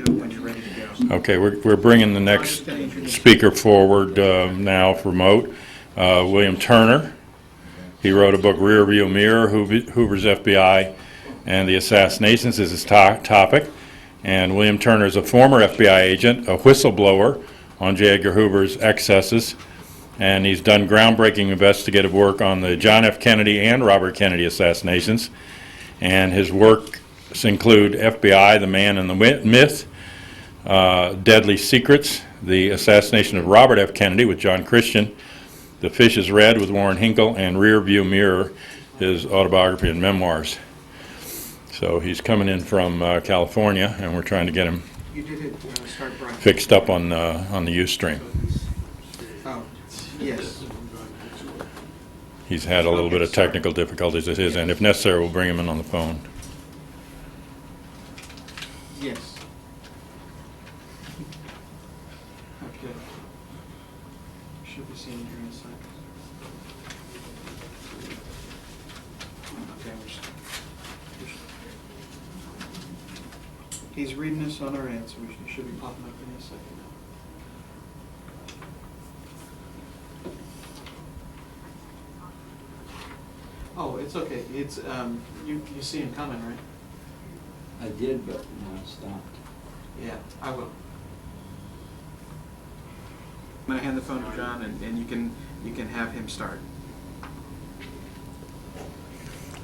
know when you're ready to go. Okay, we're bringing the next speaker forward now for remote. William Turner. He wrote a book, Rear View Mirror, Hoover's FBI and the Assassinations is his topic. And William Turner is a former FBI agent, a whistleblower on J. Edgar Hoover's excesses. And he's done groundbreaking investigative work on the John F. Kennedy and Robert Kennedy assassinations. And his works include FBI, The Man and the Myth, Deadly Secrets, the assassination of Robert F. Kennedy with John Christian, The Fish is Red with Warren Hinkle, and Rear View Mirror, his autobiography and memoirs. So he's coming in from California, and we're trying to get him fixed up on the Ustream. Oh, yes. He's had a little bit of technical difficulties at his end. If necessary, we'll bring him in on the phone. Yes. Okay. Should be seeing you in a second. Okay, he's reading us on our end, so we should be popping up in a second. Oh, it's okay. It's you see him coming, right? I did, but now it stopped. Yeah, I will. I'm gonna hand the phone to John, and you can have him start.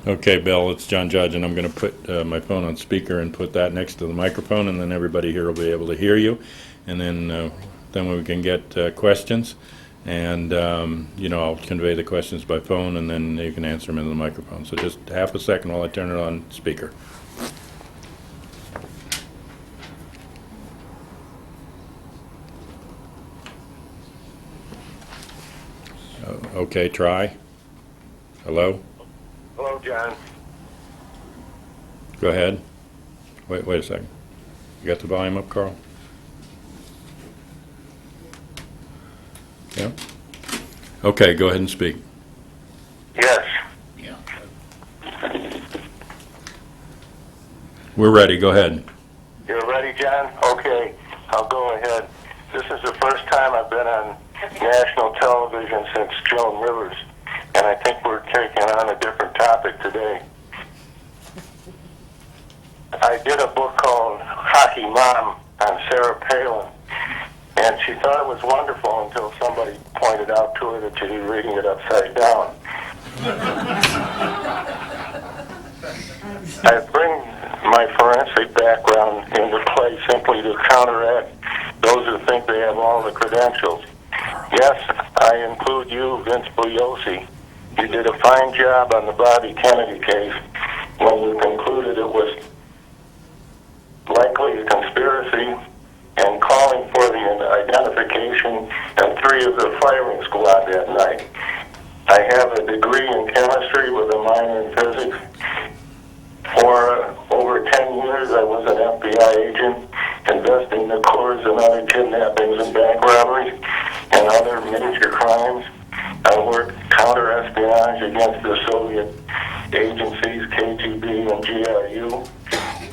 Okay, Bill, it's John Judge, and I'm going to put my phone on speaker and put that next to the microphone, and then everybody here will be able to hear you. And then we can get questions, and I'll convey the questions by phone, and then you can answer them into the microphone. So just half a second while I turn it on speaker. Okay, try. Hello? Hello, John. Go ahead. Wait a second. You got the volume up, Carl? Yeah? Okay, go ahead and speak. Yes. Yeah. We're ready. Go ahead. You're ready, John? Okay, I'll go ahead. This is the first time I've been on national television since Joan Rivers, and I think we're taking on a different topic today. I did a book called Hockey Mom on Sarah Palin, and she thought it was wonderful until somebody pointed out to her that she'd be reading it upside down. I bring my forensic background into play simply to counteract those who think they have all the credentials. Yes, I include you, Vince Bugliosi. You did a fine job on the Bobby Kennedy case when you concluded it was likely a conspiracy and calling for the identification of 3 of the firing squad that night. I have a degree in chemistry with a minor in physics. For over 10 years, I was an FBI agent investing the cores in other kidnappings and bank robberies and other major crimes. I worked counter-espionage against the Soviet agencies, KGB and GRU.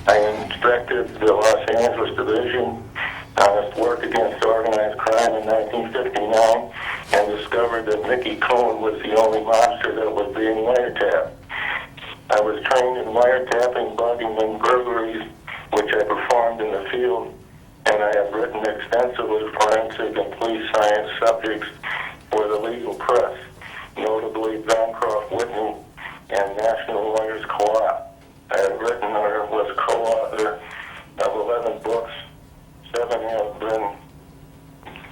I inspected the Los Angeles Division on its work against organized crime in 1959 and discovered that Mickey Cohn was the only mobster that was being wiretapped. I was trained in wiretapping, bugging, and burglaries, which I performed in the field, and I have written extensively forensic and police science subjects for the legal press, notably Bancroft Whitney and National Lawyers Co-op. I have written or was co-author of 11 books. 7 have been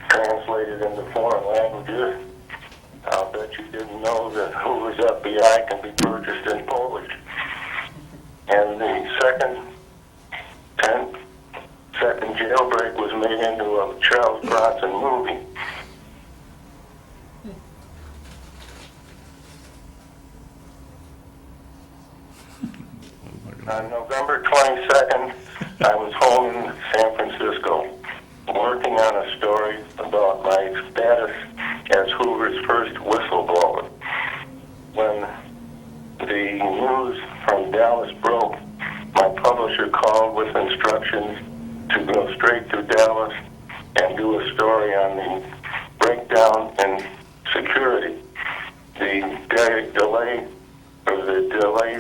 translated into foreign languages. I'll bet you didn't know that Hoover's FBI can be purchased in Polish. And the second jailbreak was made into a Charles Bronson movie. On November 22nd, I was home in San Francisco working on a story about my status as Hoover's first whistleblower. When the news from Dallas broke, my publisher called with instructions to go straight to Dallas and do a story on the breakdown in security. The delay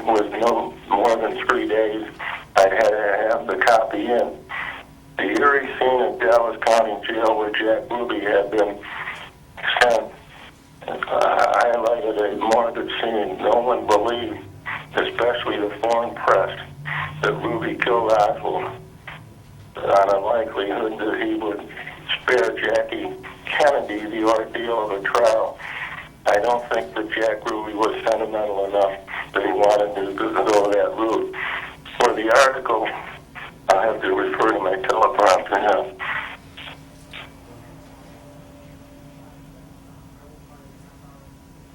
was no more than 3 days. I had to have the copy in. The eerie scene at Dallas County Jail where Jack Ruby had been sent highlighted a morbid scene. No one believed, especially the foreign press, that Ruby killed Oswald on a likelihood that he would spare Jackie Kennedy the ordeal of a trial. I don't think that Jack Ruby was sentimental enough that he wanted to go that route. For the article, I'll have to refer to my teleprompter now.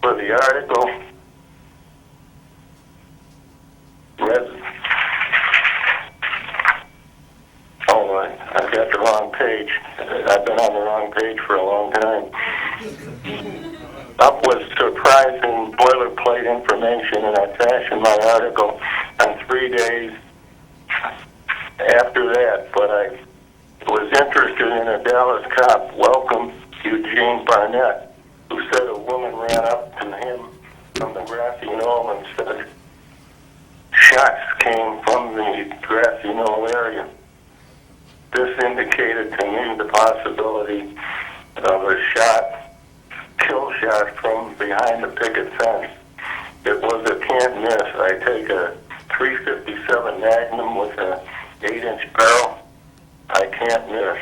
For the article, I've got the wrong page. I've been on the wrong page for a long time. Up was surprising boilerplate information, and I fashioned my article on 3 days after that, but I was interested in a Dallas cop, Welcome Eugene Barnett, who said a woman ran up to him from the grassy knoll and said shots came from the grassy knoll area. This indicated to me the possibility of a kill shot from behind the picket fence. It was a can't miss. I take a .357 Magnum with a 8-inch barrel. I can't miss.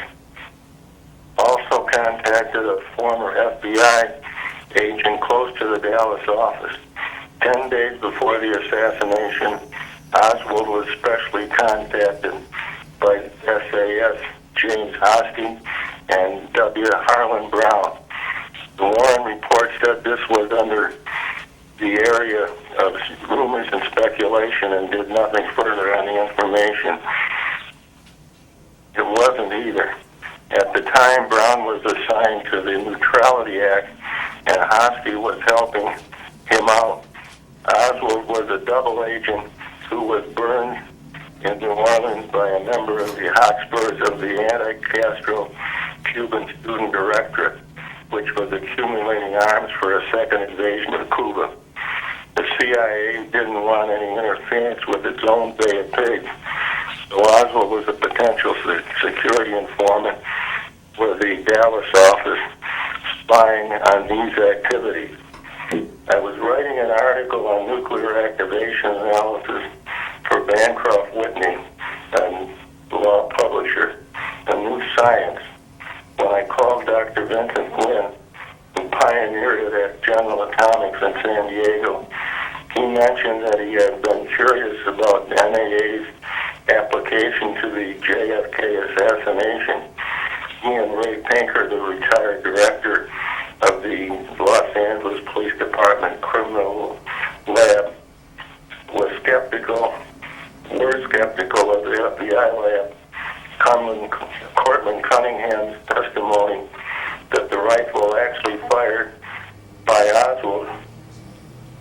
Also contacted a former FBI agent close to the Dallas office. 10 days before the assassination, Oswald was specially contacted by SAS James Hosty and W. Harlan Brown. The Warren report said this was under the area of rumors and speculation and did nothing further on the information. It wasn't either. At the time, Brown was assigned to the Neutrality Act, and Hosty was helping him out. Oswald was a double agent who was burned in New Orleans by a member of the Hotspurs of the anti-Castro Cuban Student Directorate, which was accumulating arms for a second invasion of Cuba. The CIA didn't want any interference with its own Bay of Pigs, so Oswald was a potential security informant for the Dallas office spying on these activities. I was writing an article on nuclear activation analysis for Bancroft Whitney, a law publisher, A New Science, when I called Dr. Vincent Flynn, who pioneered it at General Atomics in San Diego. He mentioned that he had been curious about NAA's application to the JFK assassination. He and Ray Pinker, the retired director of the Los Angeles Police Department Criminal Lab, were skeptical of the FBI lab. Cortland Cunningham's testimony that the rifle actually fired by Oswald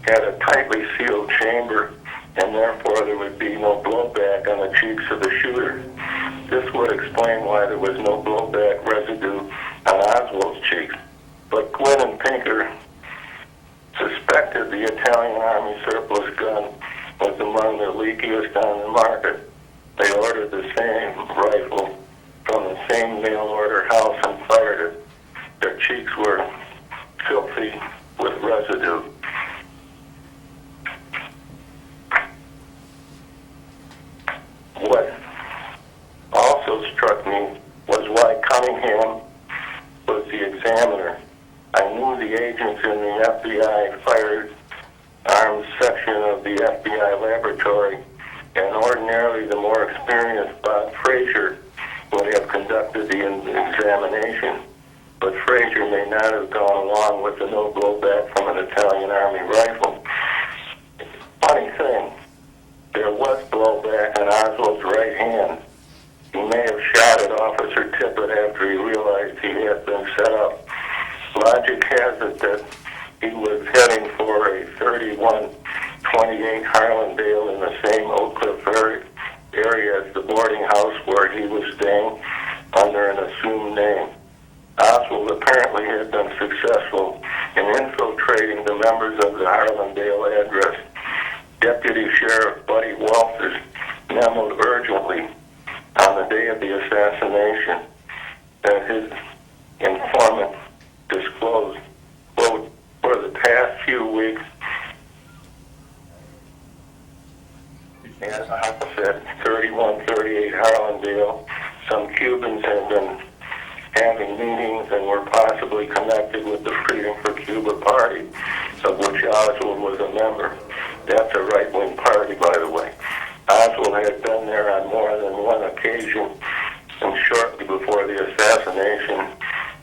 had a tightly sealed chamber, and therefore there would be no blowback on the cheeks of the shooter. This would explain why there was no blowback residue on Oswald's cheeks. But Glynn and Pinker suspected the Italian Army surplus gun was among the leakiest on the market. They ordered the same rifle from the same mail-order house and fired it. Their cheeks were filthy with residue. What also struck me was why Cunningham was the examiner. I knew the agents in the FBI firearms section of the FBI laboratory, and ordinarily the more experienced Bob Frazier would have conducted the examination. But Frazier may not have gone along with the no blowback from an Italian Army rifle. Funny thing, there was blowback on Oswald's right hand. He may have shot at Officer Tippett after he realized he had been set up. Logic has it that he was heading for a 31-28 Harlandale in the same Oak Cliff area as the boarding house where he was staying under an assumed name. Oswald apparently had been successful in infiltrating the members of the Harlandale address. Deputy Sheriff Buddy Walters memoed urgently on the day of the assassination that his informant disclosed, quote, for the past few weeks, at a house at 3138 Harlandale, some Cubans had been having meetings and were possibly connected with the Freedom for Cuba party, of which Oswald was a member. That's a right-wing party, by the way. Oswald had been there on more than one occasion, and shortly before the assassination,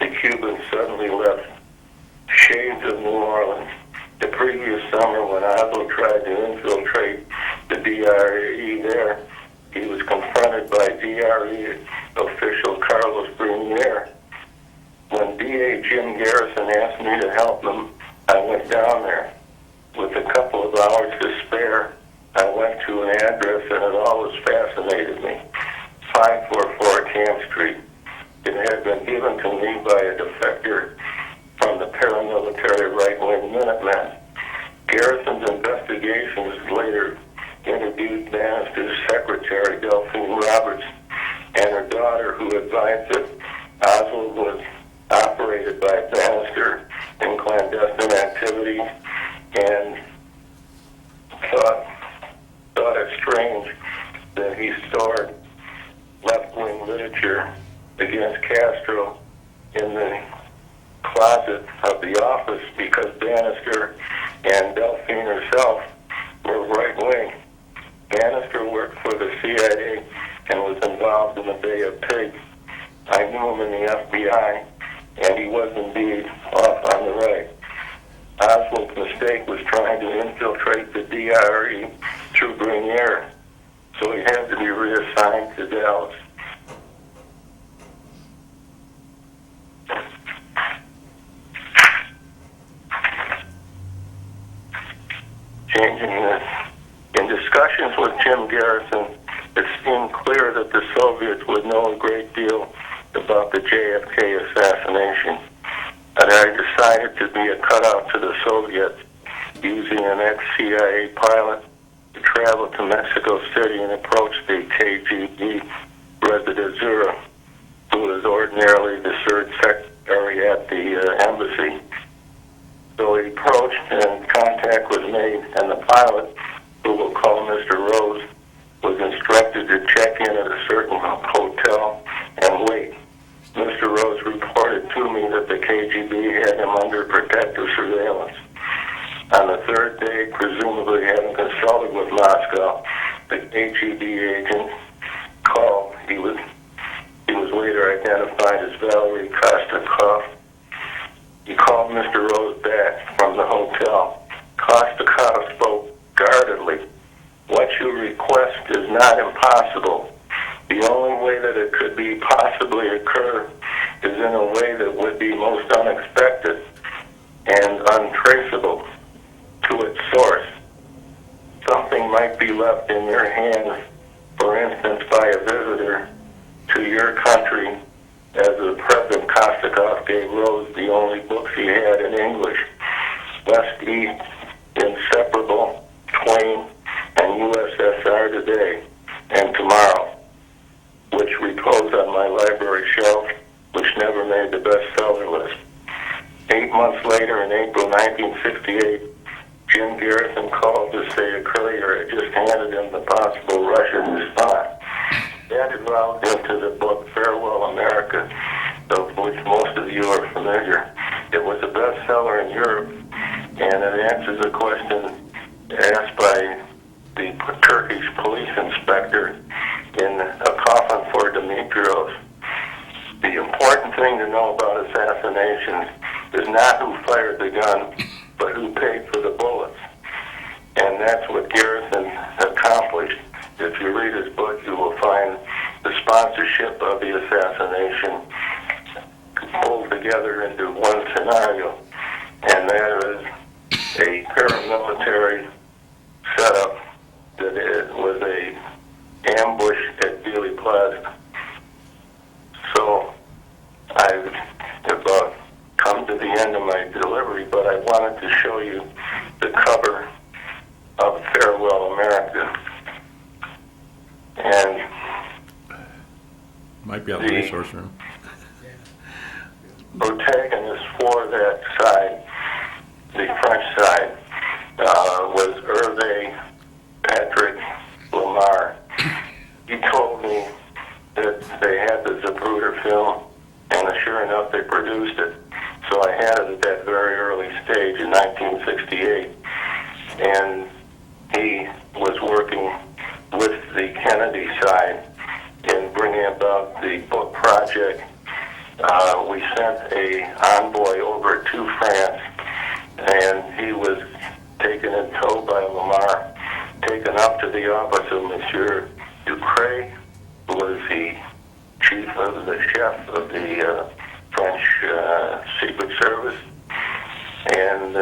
the Cubans suddenly left shades of New Orleans. The previous summer, when Oswald tried to infiltrate the DRE there, he was confronted by DRE official Carlos Brunier. When DA Jim Garrison asked me to help him, I went down there. With a couple of hours to spare, I went to an address that had always fascinated me, 544 Camp Street. It had been given to me by a defector from the paramilitary right-wing Minutemen. Garrison's investigations later interviewed Bannister's secretary, Delphine Roberts, and her daughter, who advised that Oswald was operated by Bannister in clandestine activity, and thought it strange that he stored left-wing literature against Castro in the closet of the office because Bannister and Delphine herself were right-wing. Bannister worked for the CIA and was involved in the Bay of Pigs. I knew him in the FBI, and he was indeed off on the right. Oswald's mistake was trying to infiltrate the DRE through Brunier, so he had to be reassigned to Dallas. Changing this. In discussions with Jim Garrison, it seemed clear that the Soviets would know a great deal about the JFK assassination. And I decided to be a cutout to the Soviets, using an ex-CIA pilot to travel to Mexico City and approach the KGB Residazura, who was ordinarily the third secretary at the embassy. So he approached and contact was made, and the pilot, who we'll call Mr. Rose, was instructed to check in at a certain hotel and wait. Mr. Rose reported to me that the KGB had him under protective surveillance. On the third day, presumably having consulted with Moscow, the KGB agent called. He was later identified as Valery Kostakov. He called Mr. Rose back from the hotel. Kostakov spoke guardedly. What you request is not impossible. The only way that it could be possibly occur is in a way that would be most unexpected and untraceable to its source. Something might be left in your hands, for instance, by a visitor to your country, as the President Kostakov gave Rose the only books he had in English, West East, Inseparable, Twain, and USSR Today and Tomorrow, which repose on my library shelf, which never made the bestseller list. 8 months later, in April 1968, Jim Garrison called to say a courier had just handed him the possible Russian response. That evolved into the book Farewell America, of which most of you are familiar. It was a bestseller in Europe, and it answers a question asked by the Turkish police inspector in A Coffin for Dimitrios. The important thing to know about assassinations is not who fired the gun, but who paid for the bullets. And that's what Garrison accomplished. If you read his book, you will find the sponsorship of the assassination pulled together into one scenario, and that is a paramilitary setup that it was a ambush buzzed. So I have come to the end of my delivery, but I wanted to show you the cover of Farewell America. And Might be out of the resource room. protagonist for that side, the French side, was Hervé Patrick Lamar. He told me that they had the Zapruder film, and sure enough, they produced it. So I had it at that very early stage in 1968, and he was working with the Kennedy side in bringing about the book project. We sent a envoy over to France, and he was taken in tow by Lamar, taken up to the office of Monsieur Ducret, who was the chief of the chef of the French Secret Service, and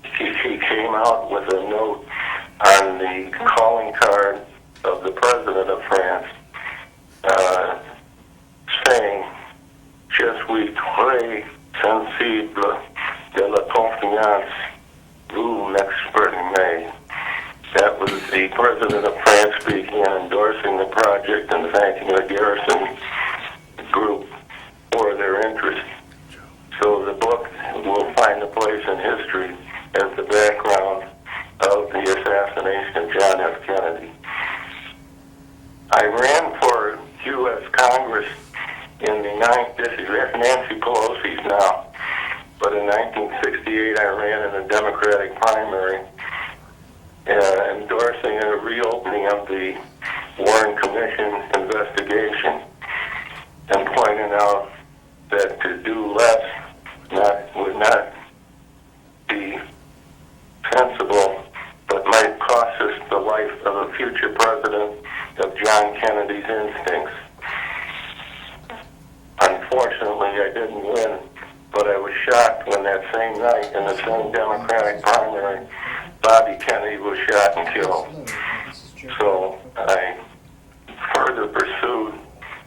he came out with a note on the calling card of the president of France, saying, "Je suis très sensible de la confiance vous m'exprimez." That was the president of France speaking and endorsing the project and thanking the Garrison group for their interest. So the book will find a place in history as the background of the assassination of John F. Kennedy. I ran for U.S. Congress in the this is Nancy Pelosi's now, but in 1968 I ran in a Democratic primary, endorsing a reopening of the Warren Commission investigation and pointing out that to do less would not be sensible, but might cost us the life of a future president of John Kennedy's instincts. Unfortunately, I didn't win, but I was shocked when that same night in the same Democratic primary, Bobby Kennedy was shot and killed. So I further pursued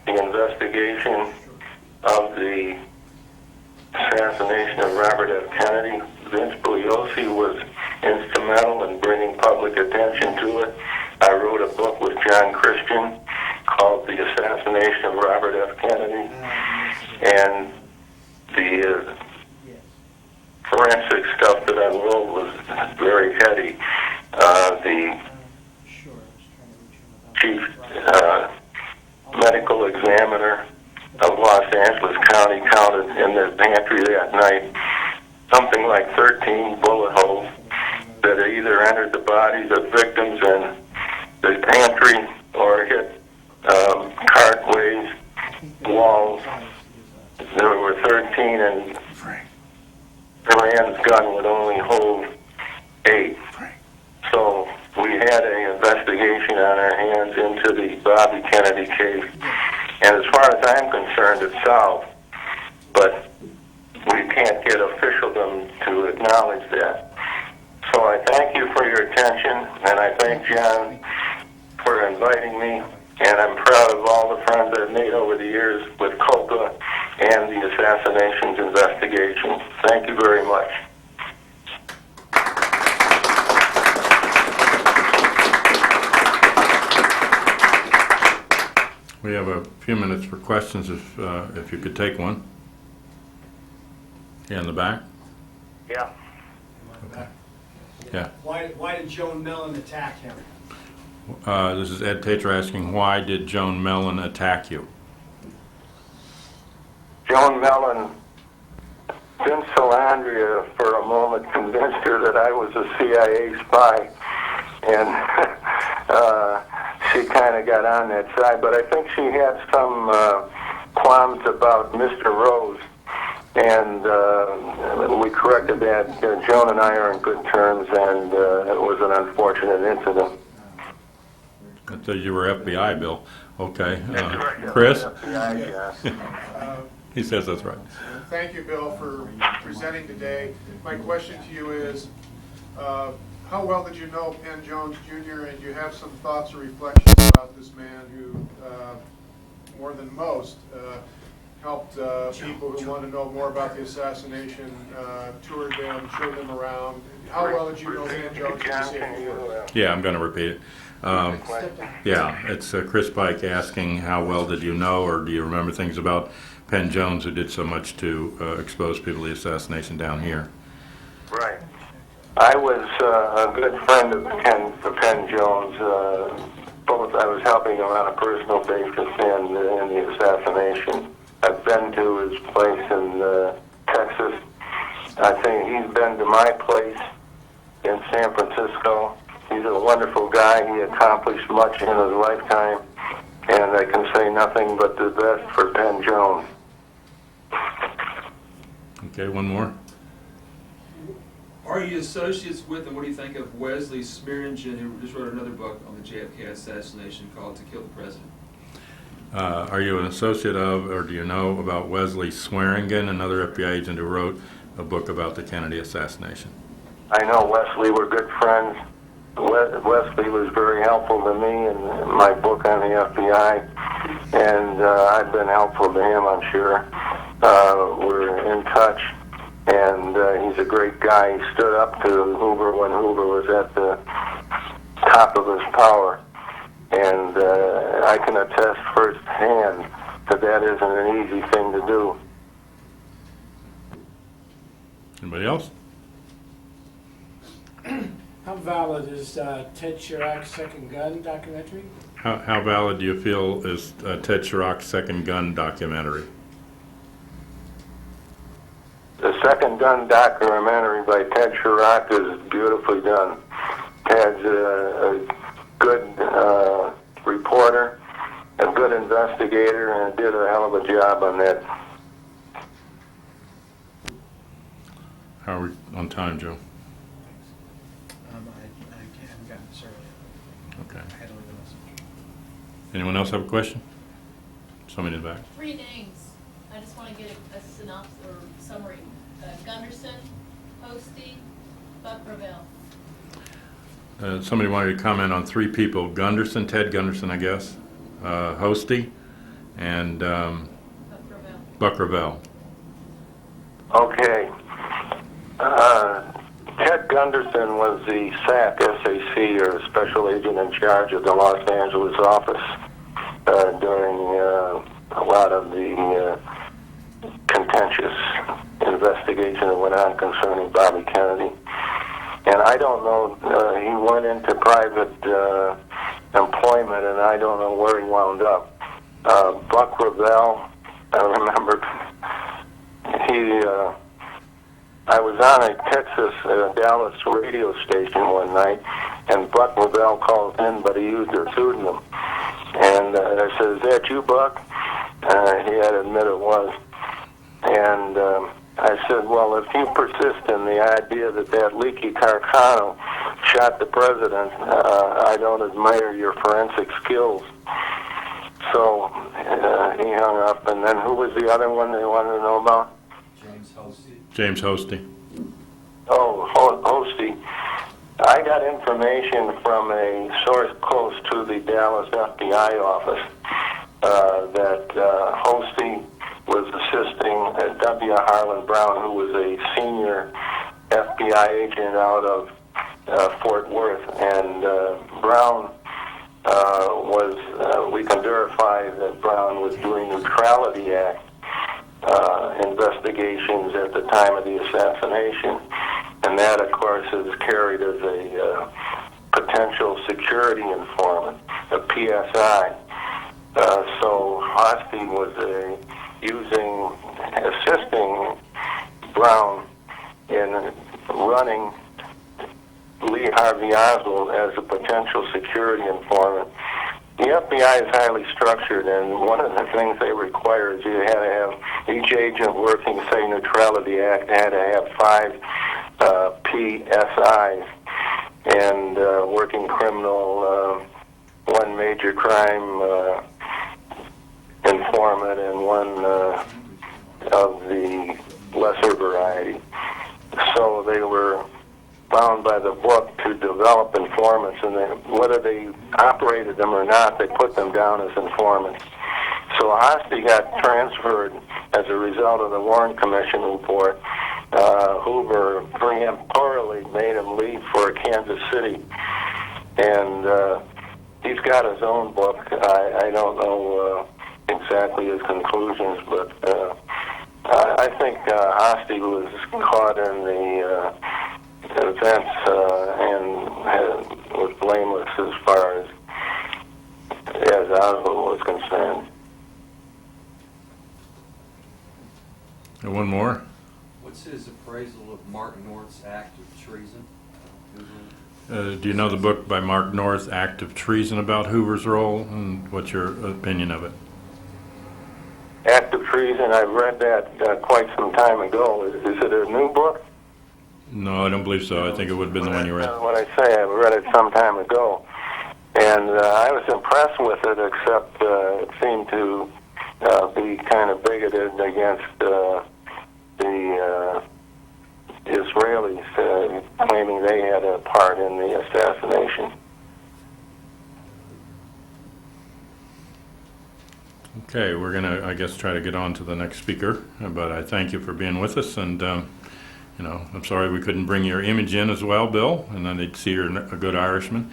the investigation of the assassination of Robert F. Kennedy. Vince Bugliosi was instrumental in bringing public attention to it. I wrote a book with John Christian called The Assassination of Robert F. Kennedy, and the forensic stuff that I wrote was very heady. The chief medical examiner of Los Angeles County counted in the pantry that night something like 13 bullet holes that had either entered the bodies of victims in the pantry or hit cartways, walls. There were 13, and Duran's gun would only hold 8. So we had an investigation on our hands into the Bobby Kennedy case. And as far as I'm concerned, it's solved. But we can't get officialdom to acknowledge that. So I thank you for your attention, and I thank John for inviting me. And I'm proud of all the friends I've made over the years with COPA and the assassinations investigation. Thank you very much. We have a few minutes for questions if you could take one. Here in the back. Yeah. Okay. Yeah. Why did Joan Mellon attack him? This is Ed Tater asking, why did Joan Mellon attack you? Joan Mellon, Vince Salandria for a moment convinced her that I was a CIA spy, and she kind of got on that side, but I think she had some qualms about Mr. Rose, and we corrected that. Joan and I are in good terms, and it was an unfortunate incident. I thought you were FBI, Bill. Okay. That's right. Chris? Yeah. He says that's right. Thank you, Bill, for presenting today. My question to you is, How well did you know Penn Jones Jr., and do you have some thoughts or reflections about this man who, more than most, helped people who want to know more about the assassination, toured them, showed them around? How well did you know Penn Jones? Yeah, I'm going to repeat it. Yeah, it's Chris Pike asking how well did you know or do you remember things about Penn Jones, who did so much to expose people to the assassination down here. Right. I was a good friend of Penn Jones. Both I was helping him on a personal basis in the assassination. I've been to his place in Texas. I think he's been to my place in San Francisco. He's a wonderful guy. He accomplished much in his lifetime, and I can say nothing but the best for Penn Jones. Okay, one more. Are you associates with, and what do you think of Wesley Swearingen, who just wrote another book on the JFK assassination called To Kill the President? Are you an associate of, or do you know about Wesley Swearingen, another FBI agent who wrote a book about the Kennedy assassination? I know Wesley. We're good friends. Wesley was very helpful to me in my book on the FBI, and I've been helpful to him, I'm sure. We're in touch, and he's a great guy. He stood up to Hoover when Hoover was at the top of his power, and I can attest firsthand that that isn't an easy thing to do. Anybody else? How valid is Ted Chirac's Second Gun documentary? How valid do you feel is Ted Chirac's Second Gun documentary? The Second Gun documentary by Ted Chirac is beautifully done. Ted's a good reporter, a good investigator, and did a hell of a job on that. How are we on time, Joe? I haven't gotten this early. Okay. I had to leave a message. Anyone else have a question? Somebody in the back. 3 names. I just want to get a synopsis or summary. Gunderson, Hosty, Buck Ravel. Somebody wanted to comment on 3 people: Gunderson, Ted Gunderson, I guess, Hosty, and Buck Ravel. Okay. Ted Gunderson was the SAC, S-A-C, or Special Agent in charge of the Los Angeles office during a lot of the contentious investigation that went on concerning Bobby Kennedy. And I don't know, he went into private employment, and I don't know where he wound up. Buck Ravel, I remember, I was on a Texas, Dallas radio station one night, and Buck Ravel called in, but he used a pseudonym. And I said, "Is that you, Buck?" He had to admit it was. And I said, "Well, if you persist in the idea that that leaky Carcano shot the president, I don't admire your forensic skills." So he hung up, and then who was the other one they wanted to know about? James Hosty. Oh, Hosty. I got information from a source close to the Dallas FBI office that Hosty was assisting W. Harlan Brown, who was a senior FBI agent out of Fort Worth. And Brown we can verify that Brown was doing Neutrality Act investigations at the time of the assassination. And that, of course, is carried as a potential security informant, a PSI. So Hosty was assisting Brown in running Lee Harvey Oswald as a potential security informant. The FBI is highly structured, and one of the things they require is you had to have each agent working, say, Neutrality Act, had to have 5 PSIs, and working criminal, 1 major crime informant, and 1 of the lesser variety. So they were bound by the book to develop informants, and whether they operated them or not, they put them down as informants. So Hosty got transferred as a result of the Warren Commission report. Hoover preemptorily made him leave for Kansas City, and he's got his own book. I don't know exactly his conclusions, but I think Hosty was caught in the events and was blameless as far as Oswald was concerned. And one more. What's his appraisal of Mark North's act of treason? Do you know the book by Mark North, Act of Treason, about Hoover's role, and what's your opinion of it? Act of Treason, I read that quite some time ago. Is it a new book? No, I don't believe so. I think it would have been the one you read. What I say, I read it some time ago, and I was impressed with it, except it seemed to be kind of bigoted against the Israelis, claiming they had a part in the assassination. Okay, we're going to, I guess, try to get on to the next speaker, but I thank you for being with us, and, you know, I'm sorry we couldn't bring your image in as well, Bill, and then they'd see you're a good Irishman.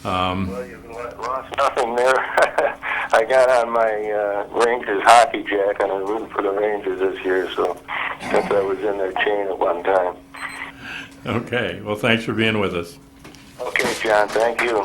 Well, you've lost nothing there. I got on my Rangers hockey jacket and I rooted for the Rangers this year, so since I was in their chain at one time. Okay, well, thanks for being with us. Okay, John, thank you.